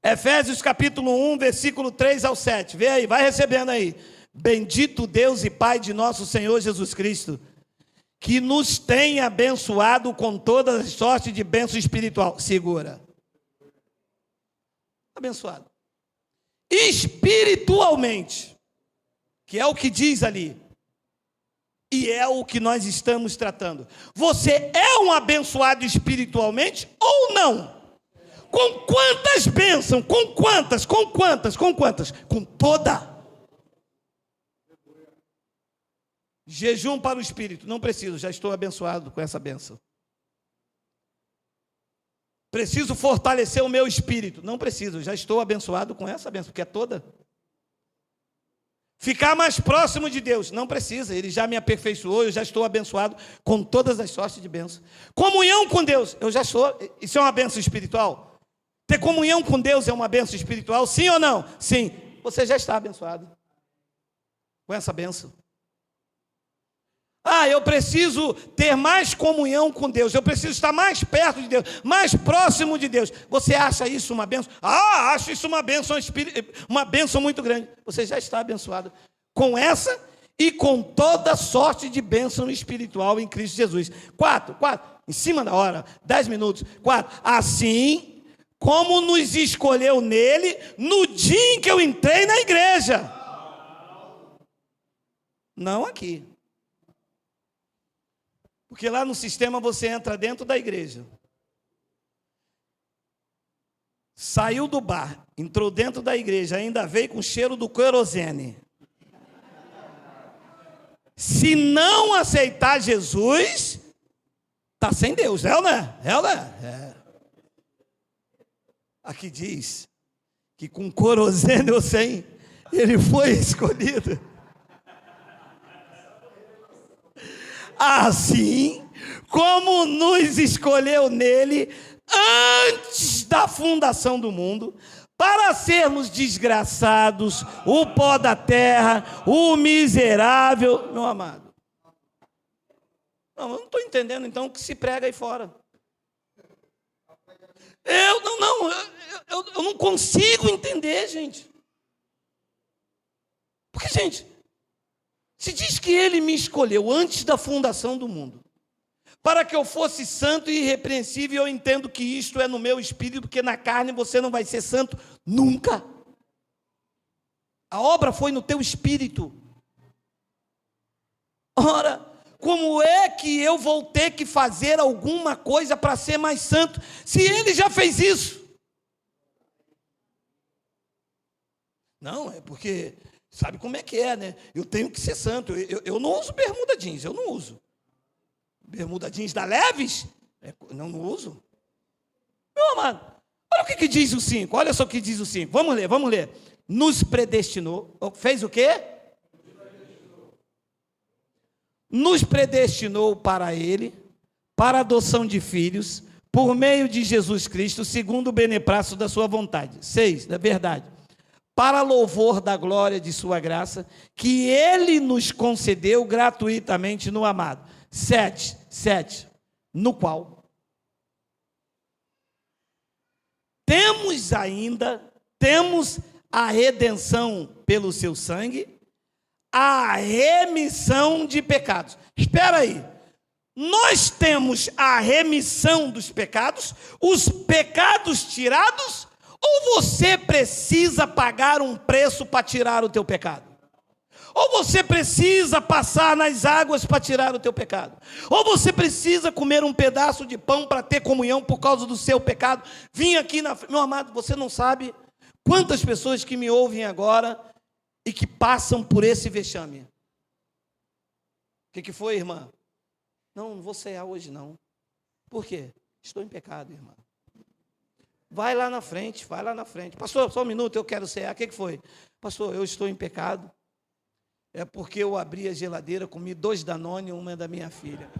Efésios capítulo 1, versículo 3 ao 7. Vê aí, vai recebendo aí. Bendito Deus e Pai de nosso Senhor Jesus Cristo, que nos tem abençoado com todas as sortes de bênção espiritual. Segura. Abençoado espiritualmente, que é o que diz ali, e é o que nós estamos tratando. Você é um abençoado espiritualmente ou não? Com quantas bênçãos? Com quantas? Com toda. Jejum para o espírito, não preciso, já estou abençoado com essa bênção. Preciso fortalecer o meu espírito. Não preciso, já estou abençoado com essa bênção, porque é toda. Ficar mais próximo de Deus. Não precisa, Ele já me aperfeiçoou, eu já estou abençoado com todas as sortes de bênção. Comunhão com Deus, eu já sou. Isso é uma bênção espiritual? Ter comunhão com Deus é uma bênção espiritual? Sim ou não? Sim. Você já está abençoado com essa bênção. Eu preciso ter mais comunhão com Deus, eu preciso estar mais perto de Deus, mais próximo de Deus. Você acha isso uma bênção? Acho isso uma bênção muito grande. Você já está abençoado com essa e com toda sorte de bênção espiritual em Cristo Jesus. 4, em cima da hora, 10 minutos. 4, assim como nos escolheu nele no dia em que eu entrei na igreja. Não aqui. Porque lá no sistema você entra dentro da igreja. Saiu do bar, entrou dentro da igreja, ainda veio com o cheiro do querosene. Se não aceitar Jesus, está sem Deus, é ou não é? É ou não é? Aqui diz que com querosene ou sem, ele foi escolhido. Assim como nos escolheu nele antes da fundação do mundo, para sermos desgraçados, o pó da terra, o miserável, meu amado. Eu não estou entendendo então o que se prega aí fora. Eu não consigo entender, gente. Porque, gente, se diz que ele me escolheu antes da fundação do mundo, para que eu fosse santo e irrepreensível, eu entendo que isto é no meu espírito, porque na carne você não vai ser santo nunca. A obra foi no teu espírito. Ora, como é que eu vou ter que fazer alguma coisa para ser mais santo, se ele já fez isso? Não, é porque, sabe como é que é, né? Eu tenho que ser santo, eu não uso bermuda jeans, eu não uso. Bermuda jeans da Leves? Não uso. Meu amado, olha o que diz o 5, olha só o que diz o 5, vamos ler. Nos predestinou, fez o quê? Nos predestinou para ele, para a adoção de filhos, por meio de Jesus Cristo, segundo o beneplácito da sua vontade. 6, da verdade. Para louvor da glória de sua graça, que ele nos concedeu gratuitamente no amado. 7, no qual temos a redenção pelo seu sangue, a remissão de pecados. Espera aí, nós temos a remissão dos pecados, os pecados tirados, ou você precisa pagar um preço para tirar o teu pecado? Ou você precisa passar nas águas para tirar o teu pecado? Ou você precisa comer um pedaço de pão para ter comunhão por causa do seu pecado? Vim aqui meu amado, você não sabe quantas pessoas que me ouvem agora e que passam por esse vexame. O que foi, irmã? Não vou cear hoje não. Por quê? Estou em pecado, irmã. Vai lá na frente. Pastor, só um minuto, eu quero cear. O que foi? Pastor, eu estou em pecado. É porque eu abri a geladeira, comi 2 Danone e uma da minha filha.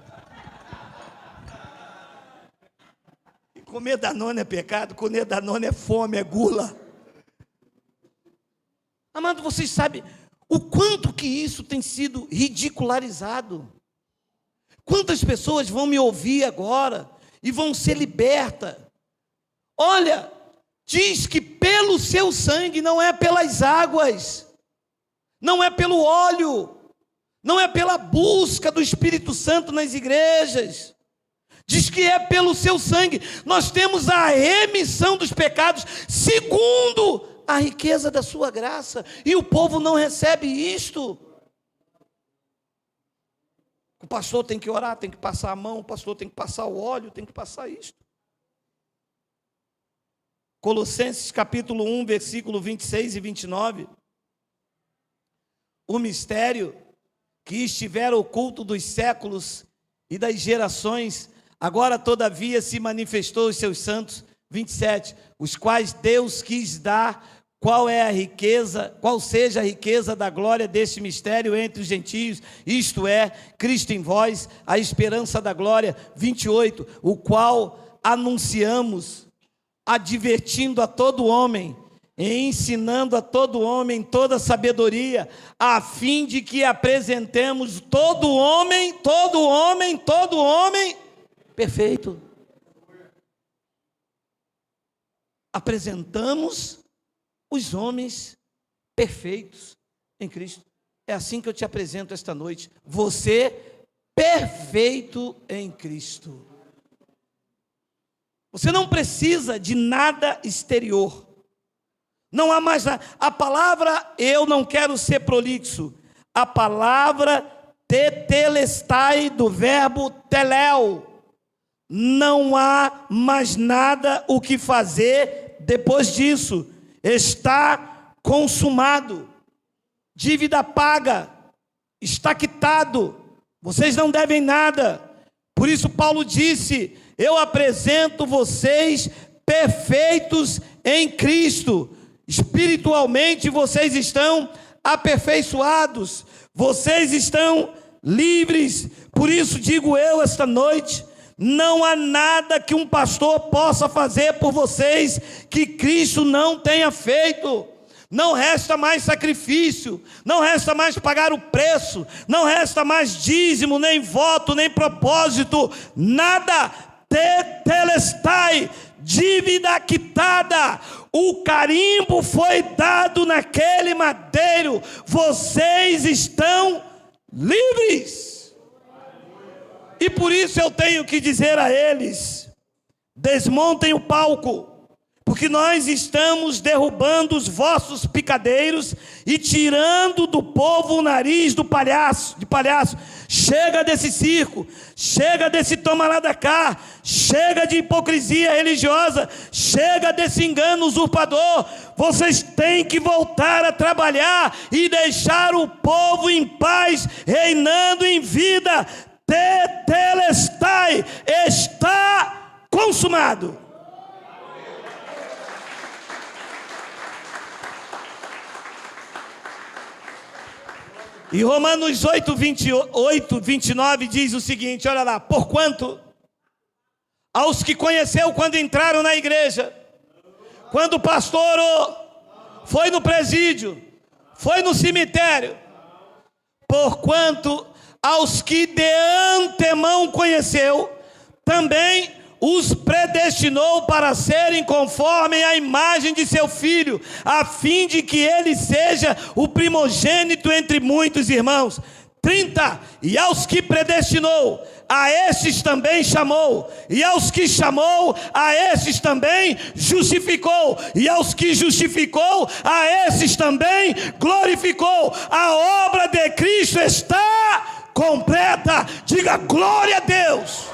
E comer Danone é pecado, comer Danone é fome, é gula. Amado, vocês sabem o quanto que isso tem sido ridicularizado? Quantas pessoas vão me ouvir agora e vão ser libertas? Olha, diz que pelo seu sangue, não é pelas águas, não é pelo óleo, não é pela busca do Espírito Santo nas igrejas. Diz que é pelo seu sangue. Nós temos a remissão dos pecados, segundo a riqueza da sua graça. E o povo não recebe isto. O pastor tem que orar, tem que passar a mão, o pastor tem que passar o óleo, tem que passar isto. Colossenses capítulo 1, versículo 26 e 29. O mistério que estivera oculto dos séculos e das gerações, agora todavia se manifestou aos seus santos. 27, os quais Deus quis dar, qual seja a riqueza da glória deste mistério entre os gentios, isto é, Cristo em vós, a esperança da glória. 28, o qual anunciamos, advertindo a todo homem e ensinando a todo homem toda sabedoria, a fim de que apresentemos todo homem perfeito. Apresentamos os homens perfeitos em Cristo. É assim que eu te apresento esta noite. Você perfeito em Cristo. Você não precisa de nada exterior. Não há mais nada. A palavra, eu não quero ser prolixo, a palavra tetelestai do verbo teléu. Não há mais nada o que fazer depois disso. Está consumado. Dívida paga. Está quitado. Vocês não devem nada. Por isso Paulo disse: eu apresento vocês perfeitos em Cristo. Espiritualmente vocês estão aperfeiçoados. Vocês estão livres. Por isso digo eu esta noite: não há nada que um pastor possa fazer por vocês que Cristo não tenha feito. Não resta mais sacrifício, não resta mais pagar o preço, não resta mais dízimo, nem voto, nem propósito, nada. Tetelestai, dívida quitada, o carimbo foi dado naquele madeiro, vocês estão livres. E por isso eu tenho que dizer a eles: desmontem o palco, porque nós estamos derrubando os vossos picadeiros e tirando do povo o nariz de palhaço. Chega desse circo, chega desse toma lá da cá, chega de hipocrisia religiosa, chega desse engano usurpador. Vocês têm que voltar a trabalhar e deixar o povo em paz, reinando em vida. Tetelestai, está consumado. E Romanos 8, 28, 29 diz o seguinte, olha lá: porquanto aos que conheceu quando entraram na igreja, quando o pastor orou, foi no presídio, foi no cemitério, porquanto aos que de antemão conheceu, também os predestinou para serem conforme a imagem de seu Filho, a fim de que ele seja o primogênito entre muitos irmãos. 30, e aos que predestinou, a estes também chamou, e aos que chamou, a estes também justificou, e aos que justificou, a esses também glorificou. A obra de Cristo está completa. Diga glória a Deus.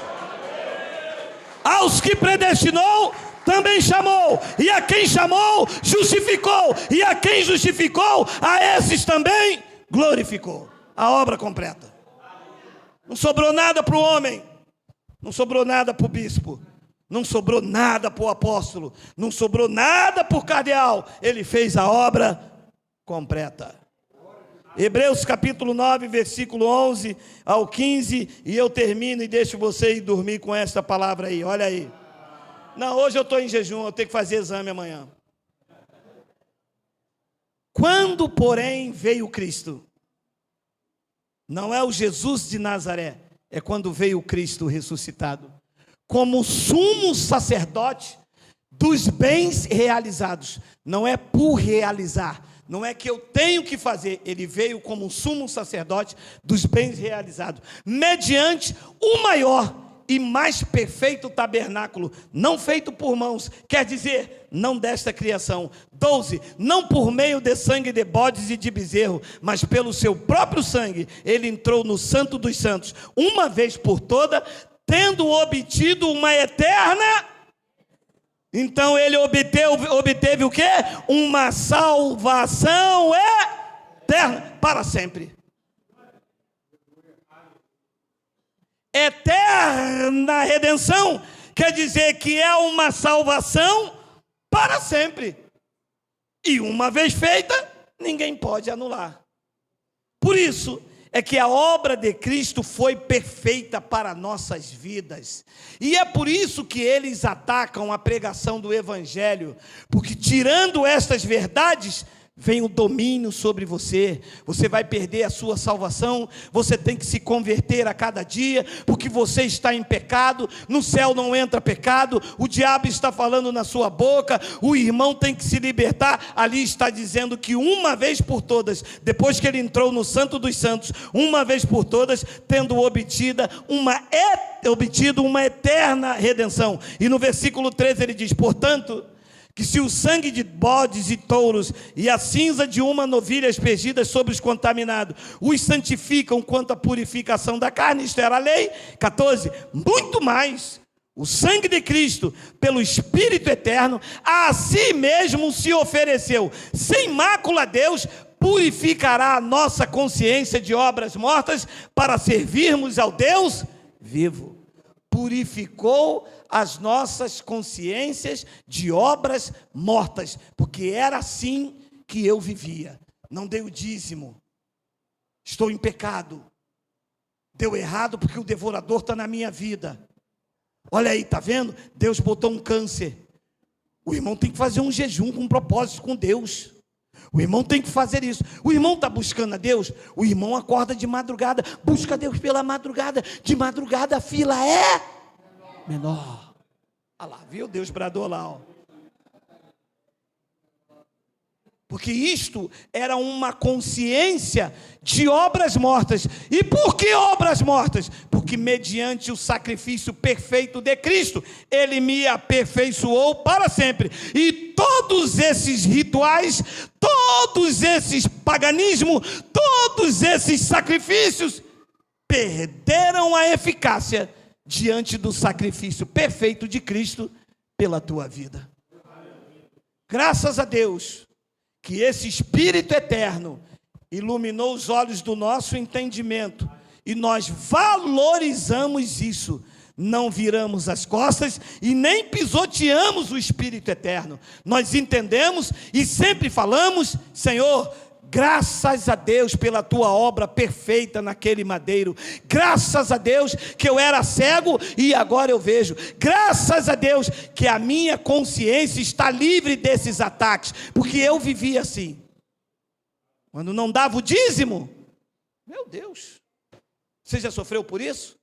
Aos que predestinou, também chamou, e a quem chamou, justificou, e a quem justificou, a esses também glorificou. A obra completa. Não sobrou nada para o homem, não sobrou nada para o bispo, não sobrou nada para o apóstolo, não sobrou nada para o cardeal. Ele fez a obra completa. Hebreus capítulo 9, versículo 11 ao 15, e eu termino e deixo você ir dormir com esta palavra aí, olha aí. Não, hoje eu estou em jejum, eu tenho que fazer exame amanhã. Quando, porém, veio Cristo, não é o Jesus de Nazaré, é quando veio Cristo ressuscitado, como sumo sacerdote dos bens realizados, não é por realizar, não é que eu tenho que fazer, ele veio como um sumo sacerdote dos bens realizados, mediante o maior e mais perfeito tabernáculo, não feito por mãos, quer dizer, não desta criação. 12, não por meio de sangue de bodes e de bezerro, mas pelo seu próprio sangue, ele entrou no santo dos santos, uma vez por toda, tendo obtido uma eterna. Então ele obteve o quê? Uma salvação eterna, para sempre. Eterna redenção quer dizer que é uma salvação para sempre. E uma vez feita, ninguém pode anular. Por isso, é que a obra de Cristo foi perfeita para nossas vidas. E é por isso que eles atacam a pregação do Evangelho, porque tirando estas verdades, vem o domínio sobre você. Você vai perder a sua salvação. Você tem que se converter a cada dia, porque você está em pecado. No céu não entra pecado. O diabo está falando na sua boca. O irmão tem que se libertar. Ali está dizendo que uma vez por todas, depois que ele entrou no Santo dos Santos, uma vez por todas, tendo obtido uma eterna redenção. E no versículo 13 ele diz: portanto, que se o sangue de bodes e touros e a cinza de uma novilha aspergidas sobre os contaminados os santificam quanto à purificação da carne, isto era a lei. 14, muito mais, o sangue de Cristo, pelo Espírito eterno, a si mesmo se ofereceu, sem mácula a Deus, purificará a nossa consciência de obras mortas, para servirmos ao Deus vivo. Purificou as nossas consciências de obras mortas, porque era assim que eu vivia. Não dei o dízimo, estou em pecado, deu errado porque o devorador está na minha vida. Olha aí, está vendo? Deus botou um câncer. O irmão tem que fazer um jejum com propósito com Deus. O irmão tem que fazer isso. O irmão está buscando a Deus, o irmão acorda de madrugada, busca Deus pela madrugada. De madrugada a fila é menor. Olha lá, viu? Deus bradou lá, ó. Porque isto era uma consciência de obras mortas. E por que obras mortas? Porque mediante o sacrifício perfeito de Cristo, Ele me aperfeiçoou para sempre. E todos esses rituais, todos esses paganismos, todos esses sacrifícios, perderam a eficácia diante do sacrifício perfeito de Cristo pela tua vida. Graças a Deus que esse Espírito eterno iluminou os olhos do nosso entendimento, e nós valorizamos isso, não viramos as costas e nem pisoteamos o Espírito eterno. Nós entendemos e sempre falamos: Senhor, graças a Deus pela tua obra perfeita naquele madeiro. Graças a Deus que eu era cego e agora eu vejo. Graças a Deus que a minha consciência está livre desses ataques, porque eu vivia assim. Quando não dava o dízimo, meu Deus, você já sofreu por isso?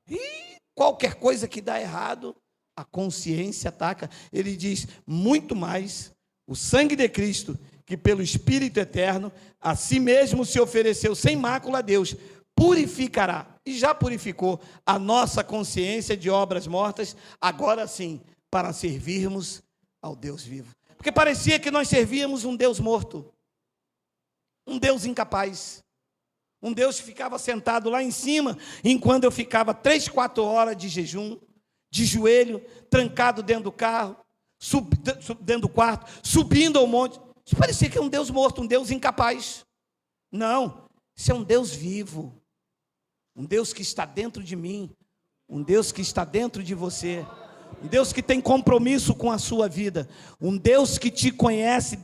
E qualquer coisa que dá errado, a consciência ataca. Ele diz: muito mais, o sangue de Cristo, que pelo Espírito eterno, a si mesmo se ofereceu sem mácula a Deus, purificará, e já purificou, a nossa consciência de obras mortas, agora sim, para servirmos ao Deus vivo. Porque parecia que nós servíamos um Deus morto, um Deus incapaz, um Deus que ficava sentado lá em cima, enquanto eu ficava 3, 4 horas de jejum, de joelho, trancado dentro do carro, dentro do quarto, subindo ao monte. Isso parecia que é um Deus morto, um Deus incapaz. Não, isso é um Deus vivo, um Deus que está dentro de mim, um Deus que está dentro de você, um Deus que tem compromisso com a sua vida, um Deus que te conhece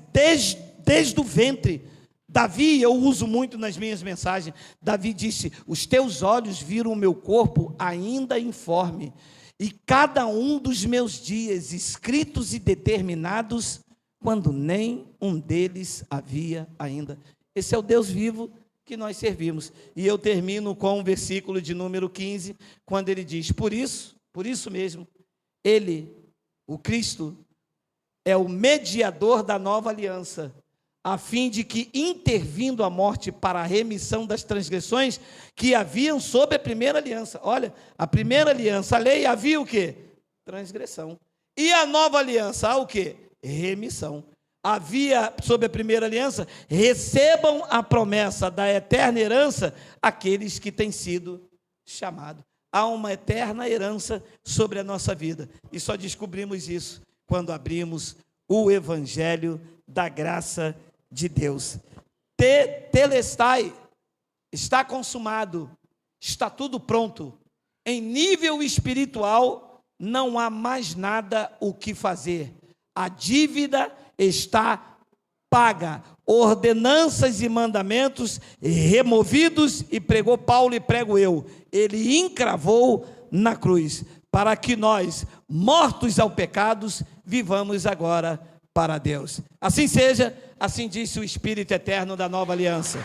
desde o ventre. Davi, eu uso muito nas minhas mensagens, Davi disse: os teus olhos viram o meu corpo ainda informe, e cada um dos meus dias escritos e determinados, quando nem um deles havia ainda. Esse é o Deus vivo que nós servimos. E eu termino com o versículo de número 15, quando ele diz: por isso mesmo, ele, o Cristo, é o mediador da nova aliança, a fim de que, intervindo a morte para a remissão das transgressões que haviam sob a primeira aliança. Olha, a primeira aliança, a lei, havia o quê? Transgressão. E a nova aliança, há o quê? Remissão. Havia, sob a primeira aliança, recebam a promessa da eterna herança aqueles que têm sido chamados. Há uma eterna herança sobre a nossa vida, e só descobrimos isso quando abrimos o Evangelho da graça de Deus. Tetelestai, está consumado, está tudo pronto. Em nível espiritual, não há mais nada o que fazer. A dívida está paga, ordenanças e mandamentos removidos, e pregou Paulo e prego eu, ele encravou na cruz, para que nós, mortos ao pecados, vivamos agora para Deus. Assim seja, assim disse o Espírito eterno da nova aliança.